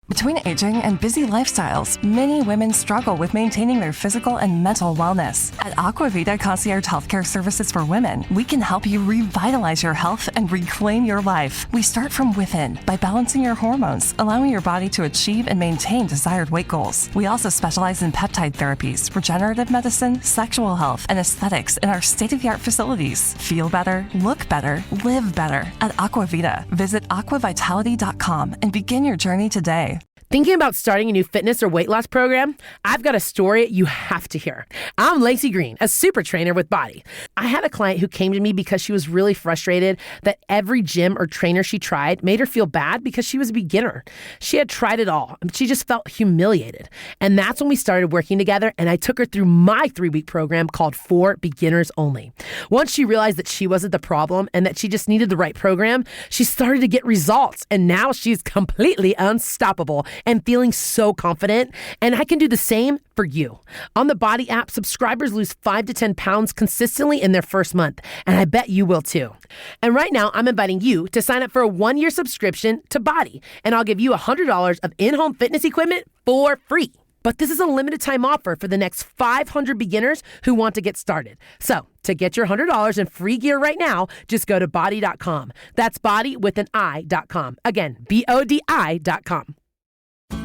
Between aging and busy lifestyles, many women struggle with maintaining their physical and mental wellness. At Aquavita Concierge Healthcare Services for Women, we can help you revitalize your health and reclaim your life. We start from within by balancing your hormones, allowing your body to achieve and maintain desired weight goals. We also specialize in peptide therapies, regenerative medicine, sexual health, and aesthetics in our state-of-the-art facilities. Feel better, look better, live better at Aquavita. Visit aquavitality.com and begin your journey today. Thinking about starting a new fitness or weight loss program? I've got a story you have to hear. I'm Lacey Green, a super trainer with Body. I had a client who came to me because she was really frustrated that every gym or trainer she tried made her feel bad because she was a beginner. She had tried it all, and she just felt humiliated. And that's when we started working together, and I took her through my 3-week program called For Beginners Only. Once she realized that she wasn't the problem and that she just needed the right program, she started to get results, and now she's completely unstoppable and feeling so confident, and I can do the same for you. On the Body app, subscribers lose 5 to 10 pounds consistently in their first month, and I bet you will too. And right now, I'm inviting you to sign up for a 1-year subscription to Body, and I'll give you $100 of in-home fitness equipment for free. But this is a limited time offer for the next 500 beginners who want to get started. So to get your $100 in free gear right now, just go to body.com. That's body with an I.com. Again, BODI.com.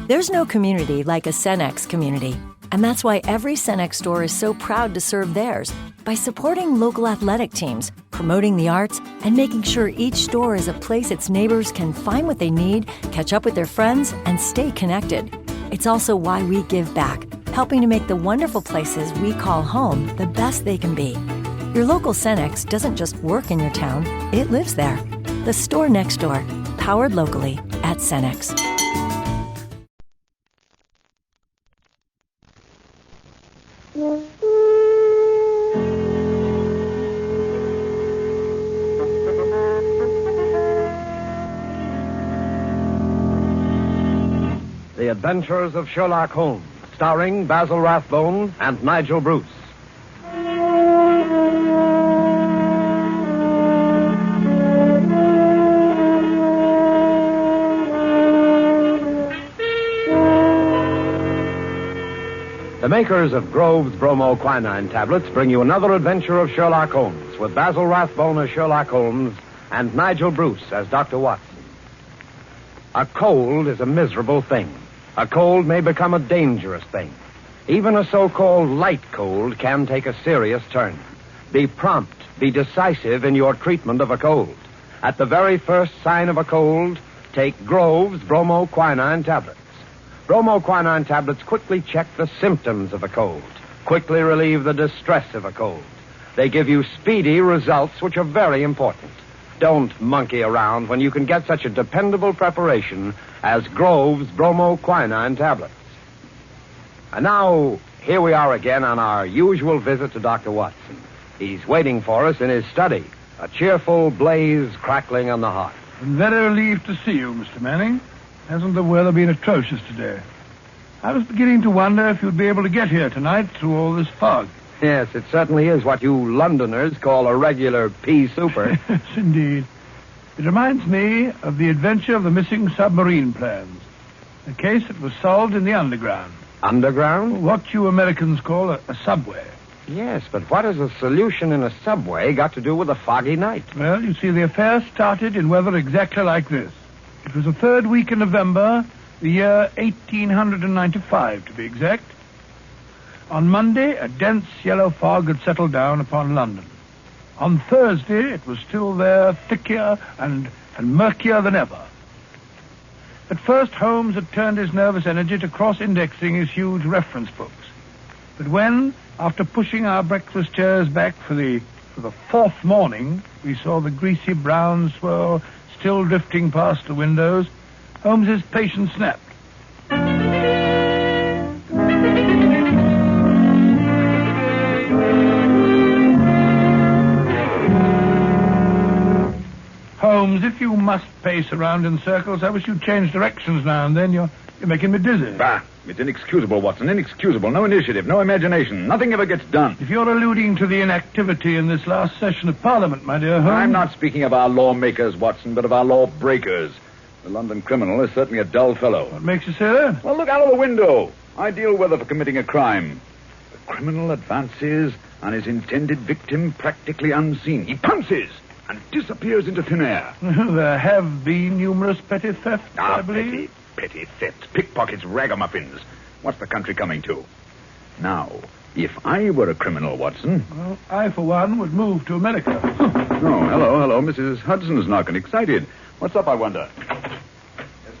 There's no community like a Cenex community, and that's why every Cenex store is so proud to serve theirs by supporting local athletic teams, promoting the arts, and making sure each store is a place its neighbors can find what they need, catch up with their friends, and stay connected. It's also why we give back, helping to make the wonderful places we call home the best they can be. Your local Cenex doesn't just work in your town, it lives there. The store next door, powered locally at Cenex. The Adventures of Sherlock Holmes, starring Basil Rathbone and Nigel Bruce. The makers of Grove's bromoquinine tablets bring you another adventure of Sherlock Holmes, with Basil Rathbone as Sherlock Holmes and Nigel Bruce as Dr. Watson. A cold is a miserable thing. A cold may become a dangerous thing. Even a so-called light cold can take a serious turn. Be prompt, be decisive in your treatment of a cold. At the very first sign of a cold, take Grove's bromoquinine tablets. Bromoquinine tablets quickly check the symptoms of a cold, quickly relieve the distress of a cold. They give you speedy results, which are very important. Don't monkey around when you can get such a dependable preparation as Grove's bromoquinine tablets. And now, here we are again on our usual visit to Dr. Watson. He's waiting for us in his study, a cheerful blaze crackling on the hearth. I'm very relieved to see you, Mr. Manning. Hasn't the weather been atrocious today? I was beginning to wonder if you'd be able to get here tonight through all this fog. Yes, it certainly is what you Londoners call a regular pea souper. Yes, indeed. It reminds me of the adventure of the missing submarine plans. A case that was solved in the underground. Underground? What you Americans call a subway. Yes, but what has a solution in a subway got to do with a foggy night? Well, you see, the affair started in weather exactly like this. It was the 3rd week in November, the year 1895, to be exact. On Monday, a dense yellow fog had settled down upon London. On Thursday, it was still there, thicker and murkier than ever. At first, Holmes had turned his nervous energy to cross-indexing his huge reference books. But when, after pushing our breakfast chairs back for the 4th morning, we saw the greasy brown swirl still drifting past the windows, Holmes's patience snapped. Holmes, if you must pace around in circles, I wish you'd change directions now and then. You're making me dizzy. Bah, it's inexcusable, Watson, inexcusable. No initiative, no imagination. Nothing ever gets done. If you're alluding to the inactivity in this last session of Parliament, my dear Holmes... I'm not speaking of our lawmakers, Watson, but of our lawbreakers. The London criminal is certainly a dull fellow. What makes you say that? Well, look out of the window. Ideal weather for committing a crime. The criminal advances on his intended victim practically unseen. He pounces and disappears into thin air. There have been numerous petty thefts, I believe. Petty thefts, pickpockets, ragamuffins. What's the country coming to? Now, if I were a criminal, Watson... Well, I, for one, would move to America. Oh, hello. Mrs. Hudson's knocking. Excited. What's up, I wonder? Yes,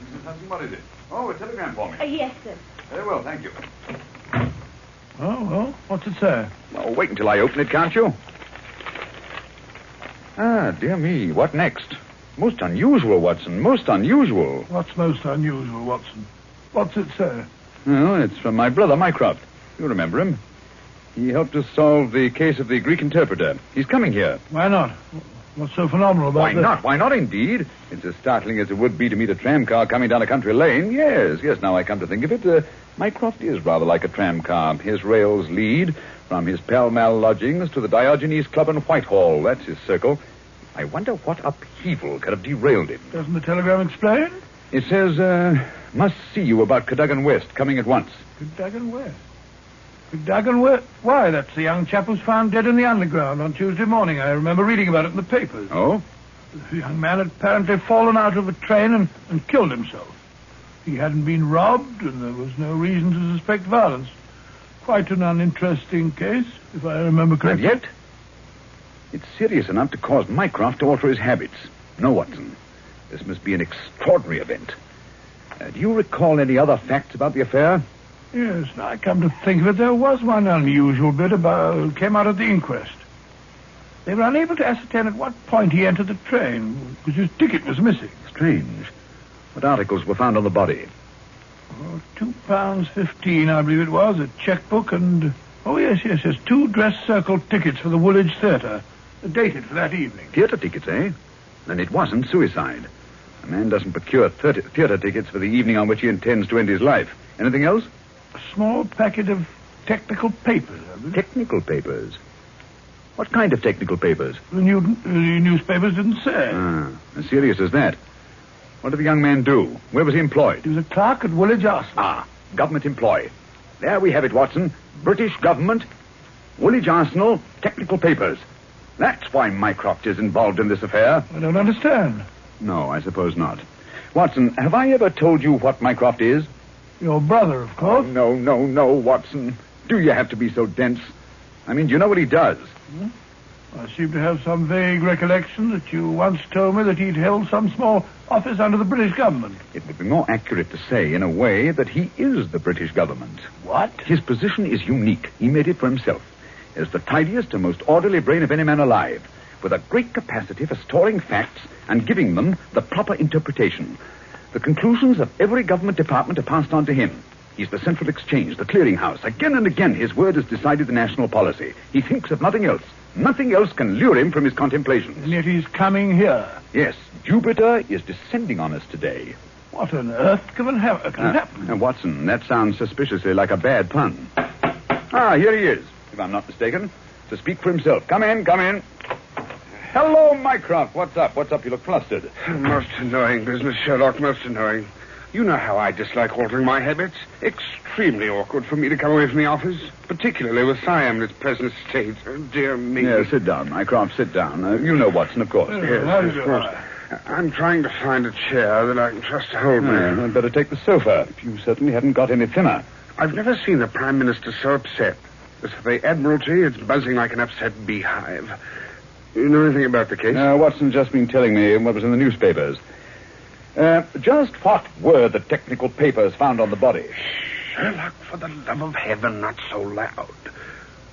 Mrs. Hudson, what is it? Oh, a telegram for me. Yes, sir. Very well, thank you. Oh, well, what's it say? Well, wait until I open it, can't you? Ah, dear me, what next? Most unusual, Watson, most unusual. What's most unusual, Watson? What's it say? Well, it's from my brother, Mycroft. You remember him. He helped us solve the case of the Greek interpreter. He's coming here. Why not? What's so phenomenal about Why not? Why not, indeed? It's as startling as it would be to meet a tram car coming down a country lane. Yes, now I come to think of it. Mycroft is rather like a tram car. His rails lead from his Pall Mall lodgings to the Diogenes Club in Whitehall. That's his circle. I wonder what upheaval could have derailed him. Doesn't the telegram explain? It says, must see you about Cadogan West, coming at once. Cadogan West? Cadogan West? Why, that's the young chap who's found dead in the underground on Tuesday morning. I remember reading about it in the papers. Oh? The young man had apparently fallen out of a train and killed himself. He hadn't been robbed, and there was no reason to suspect violence. Quite an uninteresting case, if I remember correctly. And yet, it's serious enough to cause Mycroft to alter his habits. No, Watson. This must be an extraordinary event. Do you recall any other facts about the affair? Yes, now I come to think of it, there was one unusual bit came out at the inquest. They were unable to ascertain at what point he entered the train, because his ticket was missing. Strange. What articles were found on the body? Oh, £2.15, I believe it was, a checkbook and... Oh, yes, 2 dress circle tickets for the Woolwich Theatre, dated for that evening. Theatre tickets, eh? Then it wasn't suicide. A man doesn't procure theatre tickets for the evening on which he intends to end his life. Anything else? A small packet of technical papers, I believe. Technical papers? What kind of technical papers? The newspapers didn't say. As serious as that. What did the young man do? Where was he employed? He was a clerk at Woolwich Arsenal. Government employee. There we have it, Watson. British government, Woolwich Arsenal, technical papers. That's why Mycroft is involved in this affair. I don't understand. No, I suppose not. Watson, have I ever told you what Mycroft is? Your brother, of course. Oh, no, Watson. Do you have to be so dense? I mean, do you know what he does? I seem to have some vague recollection that you once told me that he'd held some small office under the British government. It would be more accurate to say, in a way, that he is the British government. What? His position is unique. He made it for himself. He has the tidiest and most orderly brain of any man alive, with a great capacity for storing facts and giving them the proper interpretation. The conclusions of every government department are passed on to him. He's the central exchange, the clearinghouse. Again and again, his word has decided the national policy. He thinks of nothing else. Nothing else can lure him from his contemplations. And yet he's coming here. Yes, Jupiter is descending on us today. What on earth can happen? Watson, that sounds suspiciously like a bad pun. Here he is, if I'm not mistaken, to speak for himself. Come in. Hello, Mycroft. What's up? You look flustered. Most annoying business, Sherlock, most annoying. You know how I dislike altering my habits. Extremely awkward for me to come away from the office, particularly with Siam in its present state. Oh, dear me. Yeah, sit down, Mycroft, sit down. You know Watson, of course. Yes, of course. I'm trying to find a chair that I can trust to hold me. I'd better take the sofa. You certainly haven't got any thinner. I've never seen the Prime Minister so upset. As for the Admiralty, it's buzzing like an upset beehive. You know anything about the case? Watson's just been telling me what was in the newspapers. Just what were the technical papers found on the body? Sherlock, for the love of heaven, not so loud.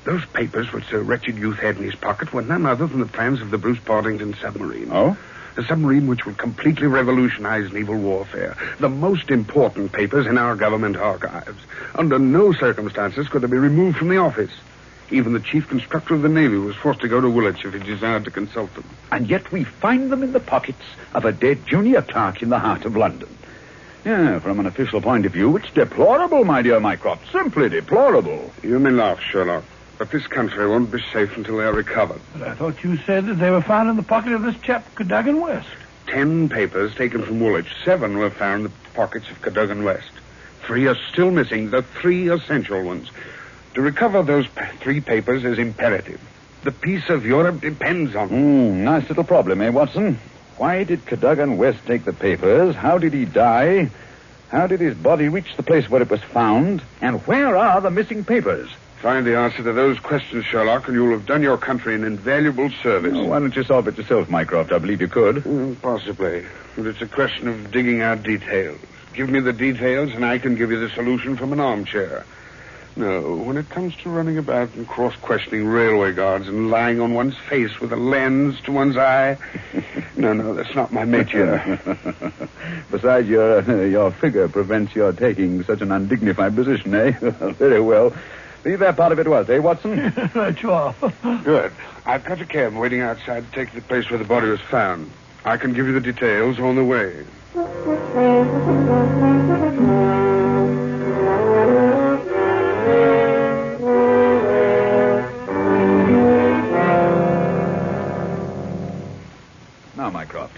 Those papers which the wretched youth had in his pocket were none other than the plans of the Bruce-Partington submarine. Oh? A submarine which will completely revolutionize naval warfare. The most important papers in our government archives. Under no circumstances could they be removed from the office. Even the chief constructor of the Navy was forced to go to Woolwich if he desired to consult them. And yet we find them in the pockets of a dead junior clerk in the heart of London. Yeah, from an official point of view, it's deplorable, my dear Mycroft. Simply deplorable. You may laugh, Sherlock, but this country won't be safe until they are recovered. But I thought you said that they were found in the pocket of this chap, Cadogan West. 10 papers taken from Woolwich. 7 were found in the pockets of Cadogan West. 3 are still missing, the 3 essential ones. To recover those 3 papers is imperative. The peace of Europe depends on them. Nice little problem, eh, Watson? Why did Cadogan West take the papers? How did he die? How did his body reach the place where it was found? And where are the missing papers? Find the answer to those questions, Sherlock, and you'll have done your country an invaluable service. Why don't you solve it yourself, Mycroft? I believe you could. Possibly. But it's a question of digging out details. Give me the details, and I can give you the solution from an armchair. No, when it comes to running about and cross-questioning railway guards and lying on one's face with a lens to one's eye... No, that's not my métier. Besides, your figure prevents your taking such an undignified position, eh? Very well. Leave that part of it was, eh, Watson? Right you are. Good. I've got a cab waiting outside to take you to the place where the body was found. I can give you the details on the way. Now, Mycroft,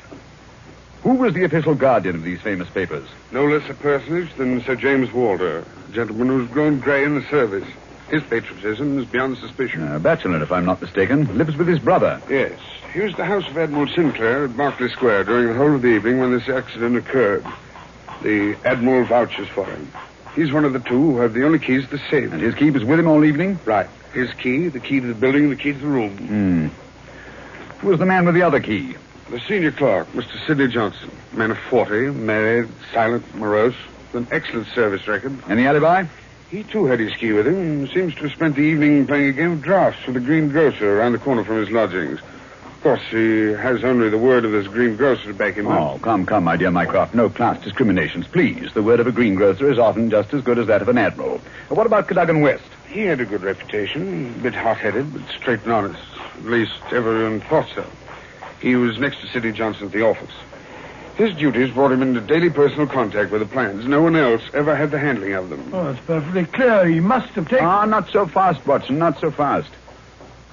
who was the official guardian of these famous papers? No less a personage than Sir James Walter, a gentleman who's grown grey in the service. His patriotism is beyond suspicion. A bachelor, if I'm not mistaken. Lives with his brother. Yes. He was at the house of Admiral Sinclair at Berkeley Square during the whole of the evening when this accident occurred. The Admiral vouches for him. He's one of the two who have the only keys to the safe. And his key was with him all evening? Right. His key, the key to the building, and the key to the room. Who was the man with the other key? The senior clerk, Mr. Sidney Johnson. A man of 40, married, silent, morose, with an excellent service record. Any alibi? He, too, had his key with him and seems to have spent the evening playing a game of draughts with the green grocer around the corner from his lodgings. Of course, he has only the word of this green grocer to back him up. Oh, come, my dear Mycroft. No class discriminations, please. The word of a greengrocer is often just as good as that of an admiral. What about Cadogan West? He had a good reputation. A bit hot-headed, but straight and honest. At least, everyone thought so. He was next to Sidney Johnson at the office. His duties brought him into daily personal contact with the plans. No one else ever had the handling of them. Oh, it's perfectly clear. He must have taken... Not so fast, Watson, not so fast.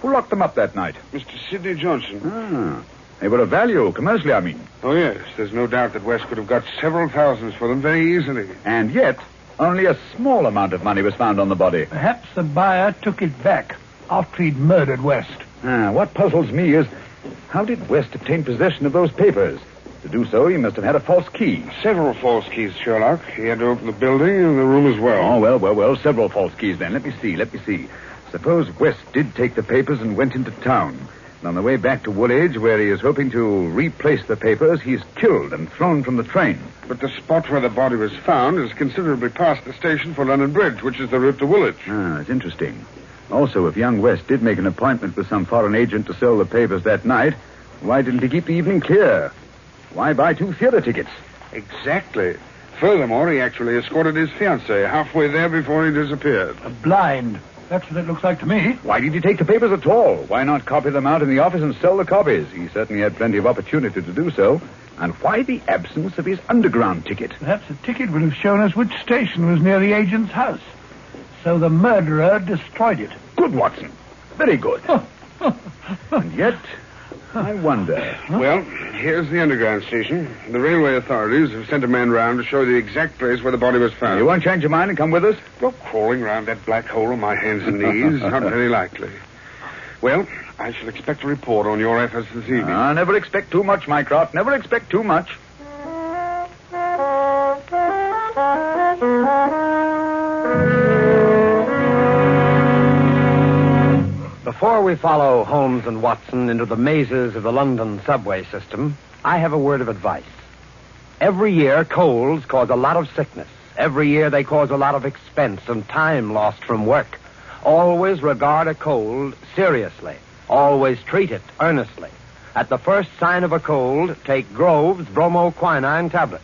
Who locked them up that night? Mr. Sidney Johnson. They were of value, commercially, I mean. Oh, yes. There's no doubt that West could have got several thousands for them very easily. And yet, only a small amount of money was found on the body. Perhaps the buyer took it back after he'd murdered West. What puzzles me is, how did West obtain possession of those papers? To do so, he must have had a false key. Several false keys, Sherlock. He had to open the building and the room as well. Oh, well. Several false keys, then. Let me see. Suppose West did take the papers and went into town. And on the way back to Woolwich, where he is hoping to replace the papers, he's killed and thrown from the train. But the spot where the body was found is considerably past the station for London Bridge, which is the route to Woolwich. It's interesting. Also, if young West did make an appointment with some foreign agent to sell the papers that night, why didn't he keep the evening clear? Why buy 2 theater tickets? Exactly. Furthermore, he actually escorted his fiancée halfway there before he disappeared. A blind. That's what it looks like to me. Why did he take the papers at all? Why not copy them out in the office and sell the copies? He certainly had plenty of opportunity to do so. And why the absence of his underground ticket? Perhaps the ticket would have shown us which station was near the agent's house. So the murderer destroyed it. Good, Watson. Very good. And yet, I wonder. Well, here's the underground station. The railway authorities have sent a man round to show the exact place where the body was found. You won't change your mind and come with us? Go crawling round that black hole on my hands and knees. Not very likely. Well, I shall expect a report on your efforts this evening. Never expect too much, Mycroft. Never expect too much. Before we follow Holmes and Watson into the mazes of the London subway system, I have a word of advice. Every year, colds cause a lot of sickness. Every year, they cause a lot of expense and time lost from work. Always regard a cold seriously. Always treat it earnestly. At the first sign of a cold, take Grove's bromoquinine tablets.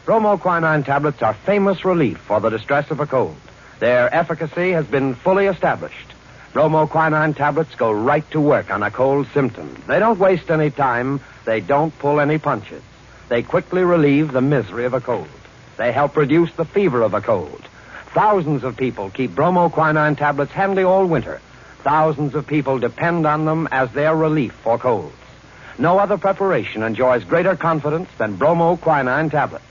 Bromoquinine tablets are famous relief for the distress of a cold. Their efficacy has been fully established. Bromoquinine tablets go right to work on a cold symptom. They don't waste any time. They don't pull any punches. They quickly relieve the misery of a cold. They help reduce the fever of a cold. Thousands of people keep bromoquinine tablets handy all winter. Thousands of people depend on them as their relief for colds. No other preparation enjoys greater confidence than bromoquinine tablets.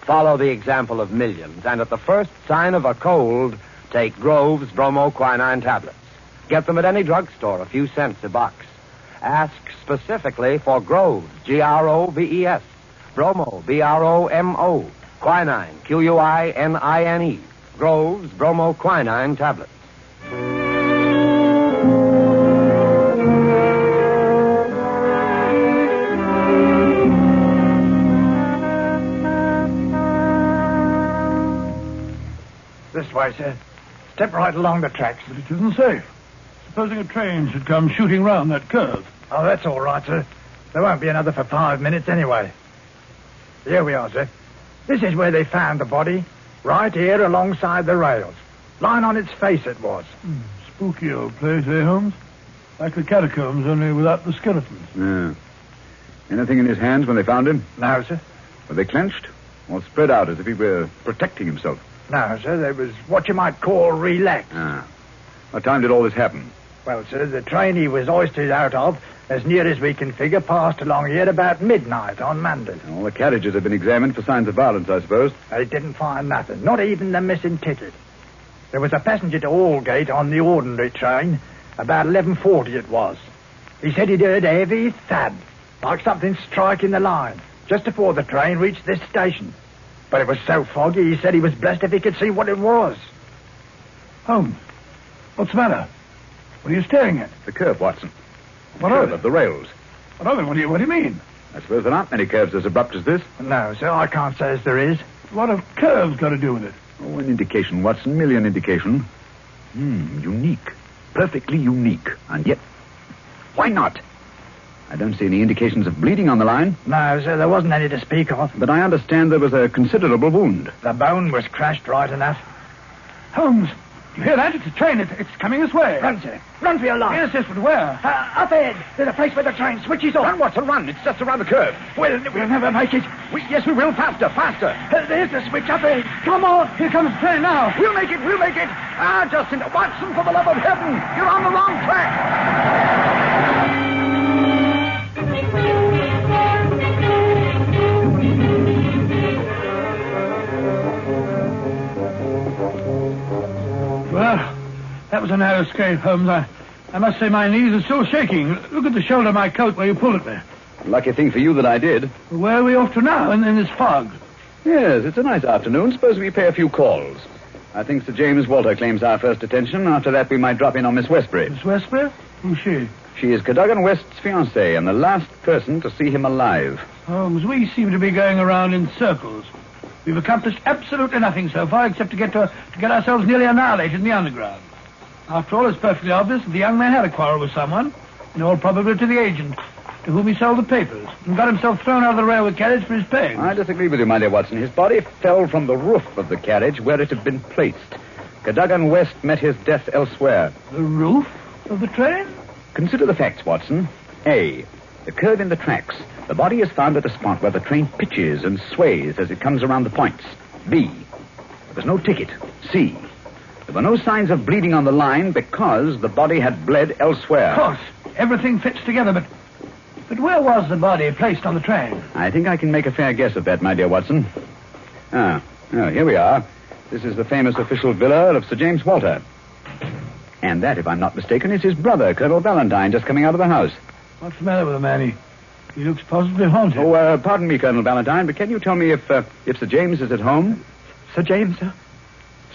Follow the example of millions, and at the first sign of a cold, take Grove's bromoquinine tablets. Get them at any drugstore, a few cents a box. Ask specifically for Grove's, Groves. Bromo, Bromo. Quinine, Quinine. Grove's bromoquinine tablets. This way, sir. Step right along the tracks. But it isn't safe. Supposing a train should come shooting round that curve. Oh, that's all right, sir. There won't be another for 5 minutes anyway. Here we are, sir. This is where they found the body. Right here alongside the rails. Lying on its face it was. Spooky old place, eh, Holmes? Like the catacombs, only without the skeletons. Yeah. Anything in his hands when they found him? No, sir. Were they clenched? Or spread out as if he were protecting himself? No, sir. They was what you might call relaxed. Ah. What time did all this happen? Well, sir, the train he was hoisted out of, as near as we can figure, passed along here about midnight on Monday. All the carriages have been examined for signs of violence, I suppose. They didn't find nothing, not even the missing ticket. There was a passenger to Aldgate on the ordinary train. About 11:40 it was. He said he'd heard a heavy thud, like something striking the line, just before the train reached this station. But it was so foggy, he said he was blessed if he could see what it was. Holmes, what's the matter? What are you staring at? The curve, Watson. What Curve of it? of the rails. What of it? What do you mean? I suppose there aren't many curves as abrupt as this. No, sir, I can't say as there is. What have curves got to do with it? Oh, an indication, Watson. Merely an indication. Unique. Perfectly unique. And yet, why not? I don't see any indications of bleeding on the line. No, sir, there wasn't any to speak of. But I understand there was a considerable wound. The bone was crashed right enough. Holmes, you hear that? It's a train. It's coming this way. Run, sir. Run for your life. Yes, but where? Up ahead. There's a place where the train switches off. Run, Watson, run. It's just around the curve. We'll never make it. Yes, we will. Faster, faster. There's the switch up ahead. Come on. Here comes the train now. We'll make it. Ah, Justin. Watson, for the love of heaven. You're on the wrong track. Well, that was a narrow escape, Holmes. I must say my knees are still shaking. Look at the shoulder of my coat where you pulled at me. Lucky thing for you that I did. Where are we off to now in this fog? Yes, it's a nice afternoon. Suppose we pay a few calls. I think Sir James Walter claims our first attention. After that, we might drop in on Miss Westbury. Miss Westbury? Who's she? She is Cadogan West's fiancée and the last person to see him alive. Holmes, we seem to be going around in circles. We've accomplished absolutely nothing so far except to get ourselves nearly annihilated in the underground. After all, it's perfectly obvious that the young man had a quarrel with someone, in all probability the agent, to whom he sold the papers, and got himself thrown out of the railway carriage for his pay. I disagree with you, my dear Watson. His body fell from the roof of the carriage where it had been placed. Cadogan West met his death elsewhere. The roof of the train? Consider the facts, Watson. A, the curve in the tracks. The body is found at a spot where the train pitches and sways as it comes around the points. B, there was no ticket. C, there were no signs of bleeding on the line because the body had bled elsewhere. Of course. Everything fits together, but where was the body placed on the train? I think I can make a fair guess at that, my dear Watson. Here we are. This is the famous official villa of Sir James Walter. And that, if I'm not mistaken, is his brother, Colonel Valentine, just coming out of the house. What's the matter with the man? He looks positively haunted. Oh, pardon me, Colonel Valentine, but can you tell me if Sir James is at home? Sir James, sir?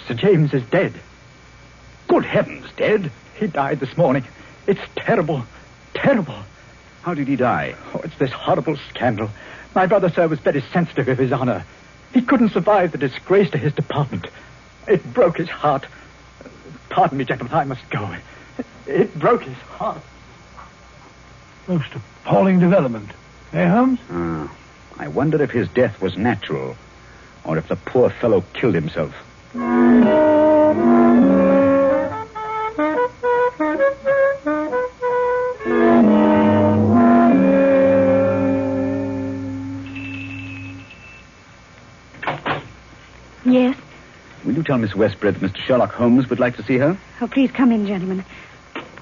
Sir James is dead. Good heavens, dead? He died this morning. It's terrible. Terrible. How did he die? Oh, it's this horrible scandal. My brother, sir, was very sensitive of his honor. He couldn't survive the disgrace to his department. It broke his heart. Pardon me, gentlemen, I must go. It broke his heart. Most appalling development. Eh, Holmes? I wonder if his death was natural, or if the poor fellow killed himself. Yes? Will you tell Miss Westbury that Mr. Sherlock Holmes would like to see her? Oh, please come in, gentlemen.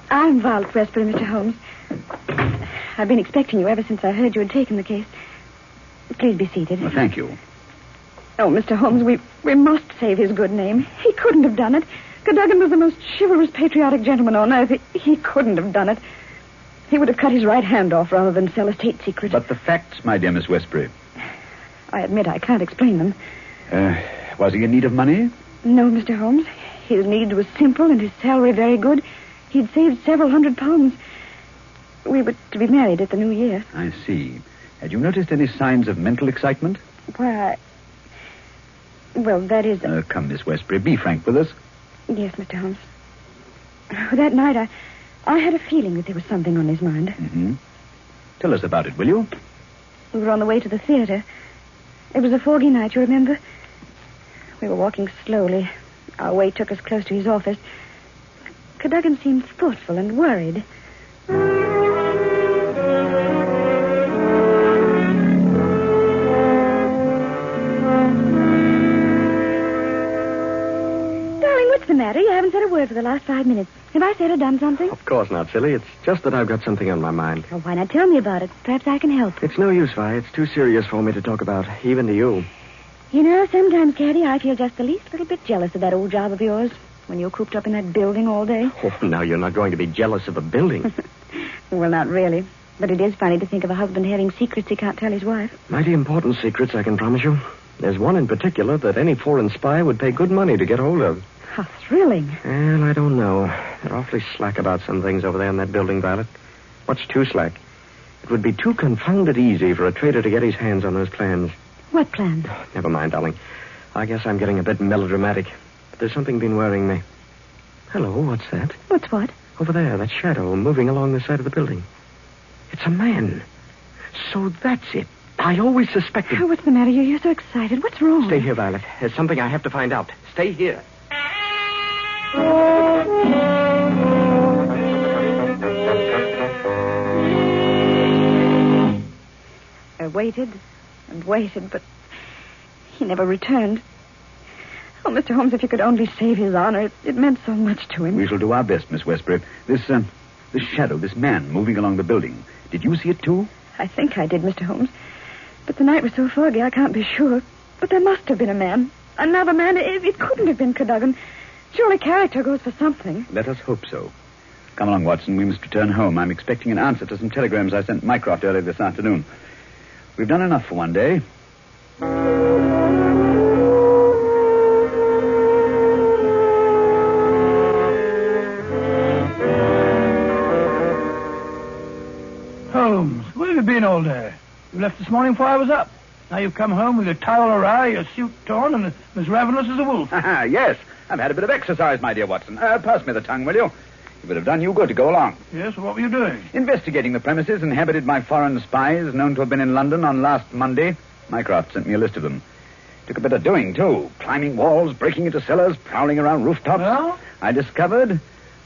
I'm Violet Westbury, Mr. Holmes. I've been expecting you ever since I heard you had taken the case. Please be seated. Well, thank you. Oh, Mr. Holmes, we must save his good name. He couldn't have done it. Cadogan was the most chivalrous, patriotic gentleman on earth. He couldn't have done it. He would have cut his right hand off rather than sell a state secret. But the facts, my dear Miss Westbury. I admit I can't explain them. Was he in need of money? No, Mr. Holmes. His need was simple and his salary very good. He'd saved several £100. We were to be married at the new year. I see. Had you noticed any signs of mental excitement? Why, well, that is... Come, Miss Westbury, be frank with us. Yes, Mr. Holmes. That night, I had a feeling that there was something on his mind. Mm-hmm. Tell us about it, will you? We were on the way to the theater. It was a foggy night, you remember? We were walking slowly. Our way took us close to his office. Cadogan seemed thoughtful and worried. Darling, what's the matter? You haven't said a word for the last 5 minutes. Have I said or done something? Of course not, silly. It's just that I've got something on my mind. Well, why not tell me about it? Perhaps I can help. It's no use, Vi. It's too serious for me to talk about, even to you. You know, sometimes, Caddy, I feel just the least little bit jealous of that old job of yours when you're cooped up in that building all day. Oh, now you're not going to be jealous of a building. Well, not really. But it is funny to think of a husband having secrets he can't tell his wife. Mighty important secrets, I can promise you. There's one in particular that any foreign spy would pay good money to get hold of. How thrilling. Well, I don't know. They're awfully slack about some things over there in that building, Violet. What's too slack? It would be too confounded easy for a traitor to get his hands on those plans. What plans? Never mind, darling. I guess I'm getting a bit melodramatic. But there's something been worrying me. Hello, what's that? What's what? Over there, that shadow moving along the side of the building. It's a man. So that's it. I always suspected... Oh, what's the matter? You're so excited. What's wrong? Stay here, Violet. There's something I have to find out. Stay here. I waited and waited, but he never returned. Oh, Mr. Holmes, if you could only save his honor, it meant so much to him. We shall do our best, Miss Westbury. This shadow, this man moving along the building. Did you see it, too? I think I did, Mr. Holmes. But the night was so foggy, I can't be sure. But there must have been a man. Another man. It couldn't have been Cadogan. Surely character goes for something. Let us hope so. Come along, Watson. We must return home. I'm expecting an answer to some telegrams I sent Mycroft earlier this afternoon. We've done enough for one day. Holmes, where have you been all day? You left this morning before I was up. Now you've come home with your towel awry, your suit torn, and as ravenous as a wolf. Yes, I've had a bit of exercise, my dear Watson. Pass me the tongue, will you? It would have done you good to go along. Yes, what were you doing? Investigating the premises inhabited by foreign spies known to have been in London on last Monday. Mycroft sent me a list of them. Took a bit of doing, too. Climbing walls, breaking into cellars, prowling around rooftops. Well? I discovered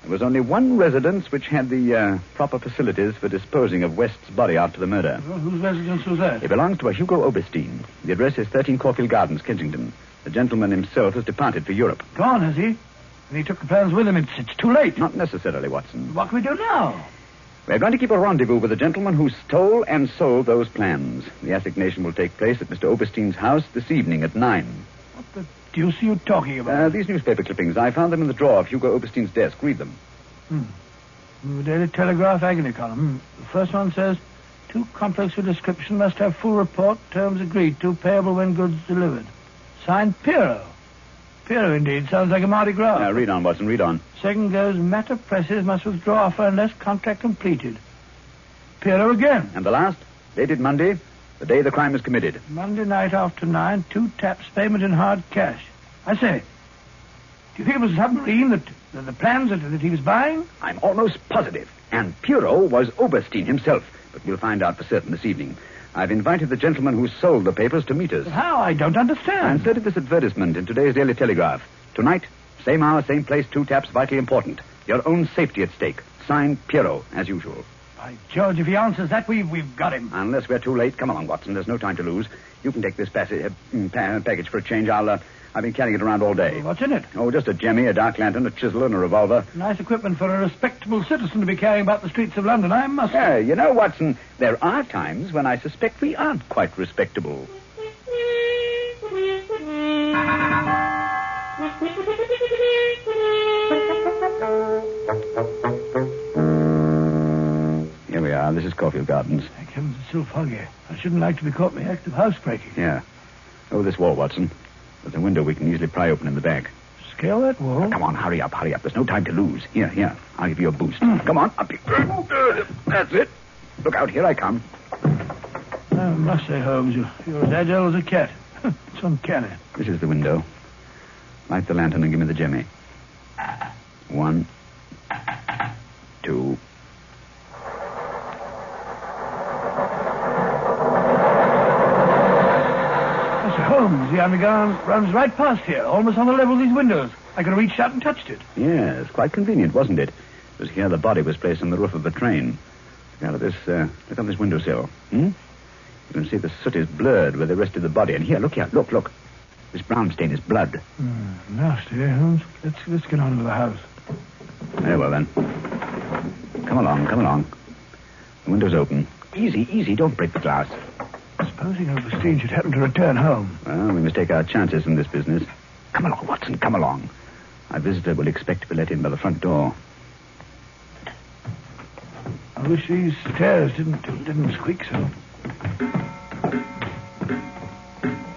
there was only one residence which had the proper facilities for disposing of West's body after the murder. Well, whose residence was that? It belongs to a Hugo Oberstein. The address is 13 Caulfield Gardens, Kensington. The gentleman himself has departed for Europe. Gone, has he? And he took the plans with him. It's too late. Not necessarily, Watson. What can we do now? We're going to keep a rendezvous with the gentleman who stole and sold those plans. The assignation will take place at Mr. Oberstein's house this evening at 9. What the deuce are you talking about? These newspaper clippings. I found them in the drawer of Hugo Oberstein's desk. Read them. The Daily Telegraph agony column. The first one says, too complex for description, must have full report, terms agreed to, payable when goods delivered. Signed, Piero. Piero, indeed. Sounds like a Mardi Gras. Read on, Watson, read on. Second goes, matter presses, must withdraw offer unless contract completed. Piero again. And the last, dated Monday, the day the crime was committed. Monday night after 9, 2 taps, payment in hard cash. I say, do you think it was a submarine that the plans that he was buying? I'm almost positive. And Piero was Oberstein himself. But we'll find out for certain this evening. I've invited the gentleman who sold the papers to meet us. How? I don't understand. I inserted this advertisement in today's Daily Telegraph. Tonight, same hour, same place, 2 taps, vitally important. Your own safety at stake. Signed, Piero, as usual. By George, if he answers that, we've got him. Unless we're too late. Come along, Watson. There's no time to lose. You can take this package for a change. I've been carrying it around all day. What's in it? Oh, just a jemmy, a dark lantern, a chisel, and a revolver. Nice equipment for a respectable citizen to be carrying about the streets of London, I must say. Yeah, you know, Watson, there are times when I suspect we aren't quite respectable. Here we are. This is Caulfield Gardens. Thank heavens, it's so foggy. I shouldn't like to be caught in the act of housebreaking. Yeah. Over this wall, Watson. There's a window we can easily pry open in the back. Scale that wall? Come on, hurry up. There's no time to lose. Here. I'll give you a boost. Come on, up here. That's it. Look out, here I come. I must say, Holmes, you're as agile as a cat. It's uncanny. This is the window. Light the lantern and give me the jemmy. 1, 2. Holmes, the underground runs right past here, almost on the level of these windows. I could have reached out and touched it. Yes, quite convenient, wasn't it? It was here the body was placed on the roof of the train. Look out at this, look on this windowsill. You can see the soot is blurred where they rested the body. And here, look here, look. This brown stain is blood. Nasty, eh, Holmes? Let's get on to the house. Very well, then. Come along. The window's open. Easy, don't break the glass. Supposing Overstein should happen to return home. Well, we must take our chances in this business. Come along, Watson, come along. Our visitor will expect to be let in by the front door. I wish these stairs didn't squeak so.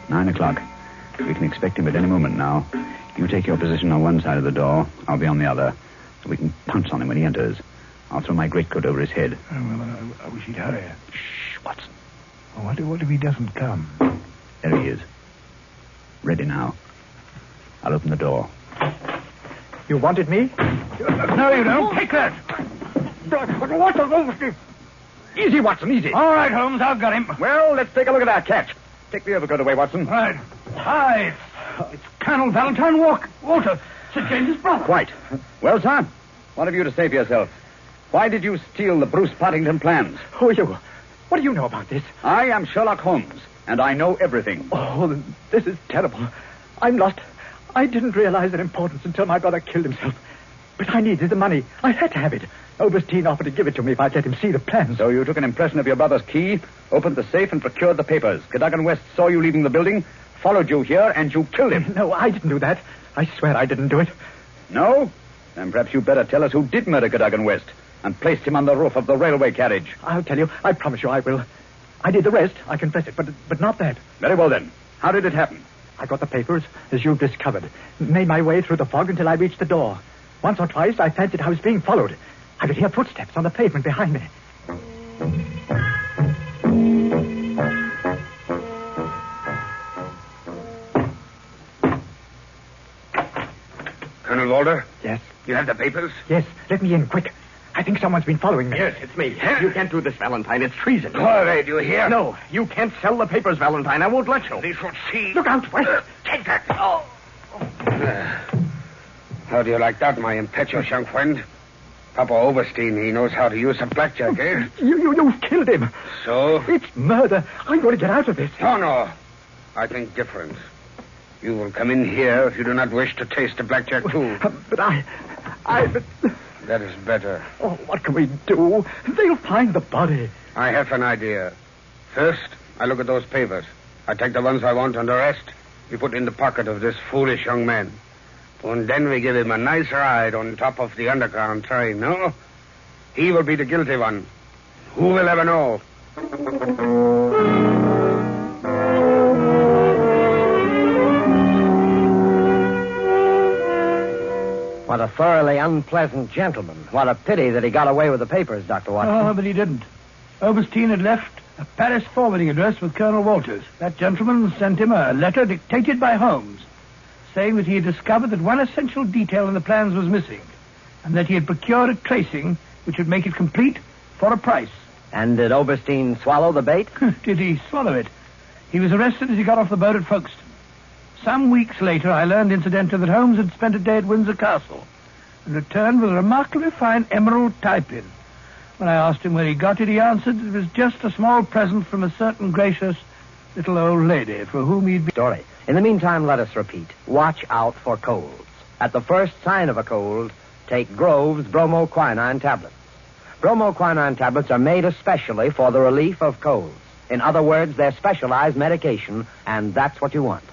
9 o'clock. We can expect him at any moment now. You take your position on one side of the door. I'll be on the other. So we can pounce on him when he enters. I'll throw my greatcoat over his head. I wish he'd hurry. Shh, Watson. What if he doesn't come? There he is. Ready now. I'll open the door. You wanted me? No, you don't. Take that. Easy, Watson, easy. All right, Holmes, I've got him. Well, let's take a look at our catch. Take the overcoat away, Watson. Right. Hi. It's Colonel Valentine Walter, Sir James's brother. Quite. Well, sir, what have you to say for yourself? Why did you steal the Bruce-Partington plans? Who are you? What do you know about this? I am Sherlock Holmes, and I know everything. Oh, this is terrible. I'm lost. I didn't realize their importance until my brother killed himself. But I needed the money. I had to have it. Overstein offered to give it to me if I'd let him see the plans. So you took an impression of your brother's key, opened the safe, and procured the papers. Cadogan West saw you leaving the building, followed you here, and you killed him. No, I didn't do that. I swear I didn't do it. No? Then perhaps you'd better tell us who did murder Cadogan West and placed him on the roof of the railway carriage. I'll tell you. I promise you I will. I did the rest. I confess it, but not that. Very well, then. How did it happen? I got the papers, as you've discovered. Made my way through the fog until I reached the door. Once or twice, I fancied I was being followed. I could hear footsteps on the pavement behind me. Colonel Walter? Yes? You have the papers? Yes. Let me in, quick. I think someone's been following me. Yes, it's me. You can't do this, Valentine. It's treason. All right, you hear? No, you can't sell the papers, Valentine. I won't let you. They shall see. Look out, West. Take that. Oh. How do you like that, my impetuous young friend? Papa Overstein, he knows how to use a blackjack, eh? You've killed him. So? It's murder. I'm going to get out of this. No. I think different. You will come in here if you do not wish to taste the blackjack, too. But That is better. Oh, what can we do? They'll find the body. I have an idea. First, I look at those papers. I take the ones I want, and the rest we put in the pocket of this foolish young man. And then we give him a nice ride on top of the underground train, no? He will be the guilty one. Who will ever know? What a thoroughly unpleasant gentleman. What a pity that he got away with the papers, Dr. Watson. Oh, but he didn't. Overstein had left a Paris forwarding address with Colonel Walters. That gentleman sent him a letter dictated by Holmes, saying that he had discovered that one essential detail in the plans was missing, and that he had procured a tracing which would make it complete for a price. And did Overstein swallow the bait? Did he swallow it? He was arrested as he got off the boat at Folkestone. Some weeks later, I learned, incidentally, that Holmes had spent a day at Windsor Castle and returned with a remarkably fine emerald tie-pin. When I asked him where he got it, he answered it was just a small present from a certain gracious little old lady for whom he'd be... Story. In the meantime, let us repeat. Watch out for colds. At the first sign of a cold, take Grove's bromoquinine tablets. Bromoquinine tablets are made especially for the relief of colds. In other words, they're specialized medication, and that's what you want.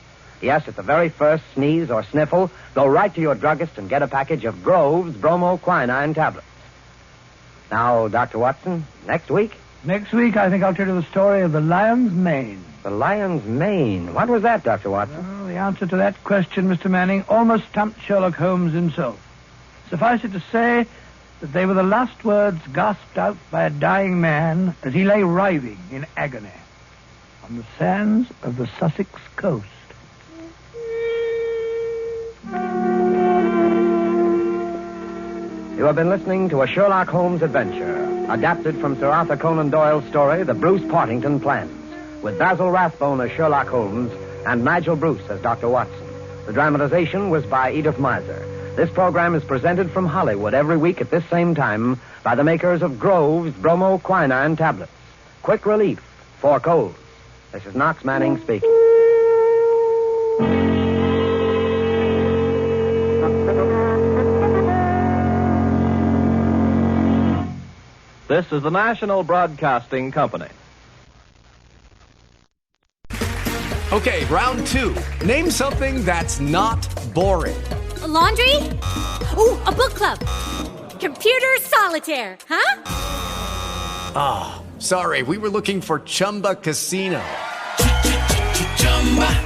Yes, at the very first sneeze or sniffle, go right to your druggist and get a package of Grove's bromoquinine tablets. Now, Dr. Watson, next week? Next week, I think I'll tell you the story of the lion's mane. The lion's mane. What was that, Dr. Watson? Well, the answer to that question, Mr. Manning, almost stumped Sherlock Holmes himself. Suffice it to say that they were the last words gasped out by a dying man as he lay writhing in agony on the sands of the Sussex coast. You have been listening to a Sherlock Holmes adventure, adapted from Sir Arthur Conan Doyle's story, The Bruce-Partington Plans, with Basil Rathbone as Sherlock Holmes and Nigel Bruce as Dr. Watson. The dramatization was by Edith Miser. This program is presented from Hollywood every week at this same time by the makers of Grove's bromoquinine tablets. Quick relief for colds. This is Knox Manning speaking. This is the National Broadcasting Company. Okay, round two. Name something that's not boring. A laundry? Ooh, a book club. Computer solitaire, huh? Ah, sorry, we were looking for Chumba Casino.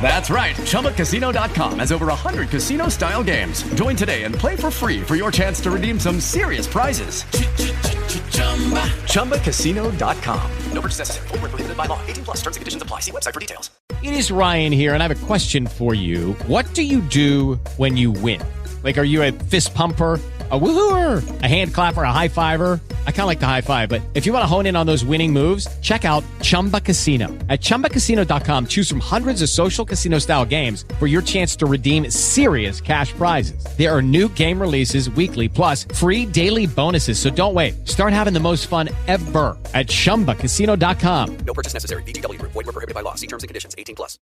That's right, ChumbaCasino.com has over 100 casino-style games. Join today and play for free for your chance to redeem some serious prizes. ChumbaCasino.com. No purchase necessary. Void where prohibited by law. 18+ terms and conditions apply. See website for details. It is Ryan here, and I have a question for you. What do you do when you win? Like, are you a fist pumper, a woohooer, a hand clapper, a high fiver? I kind of like the high five, but if you want to hone in on those winning moves, check out Chumba Casino. At ChumbaCasino.com, choose from hundreds of social casino-style games for your chance to redeem serious cash prizes. There are new game releases weekly, plus free daily bonuses, so don't wait. Start having the most fun ever at ChumbaCasino.com. No purchase necessary. VGW Group. Void where prohibited by law. See terms and conditions. 18+.